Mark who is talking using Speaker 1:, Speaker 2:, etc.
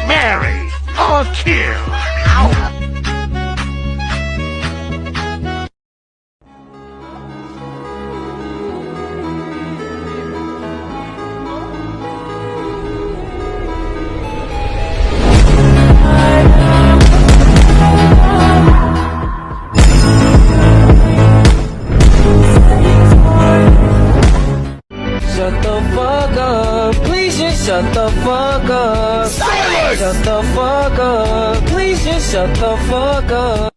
Speaker 1: marry, or kill. Ow.
Speaker 2: Shut the fuck up, please just shut the fuck up.
Speaker 1: Silence!
Speaker 2: Shut the fuck up, please just shut the fuck up.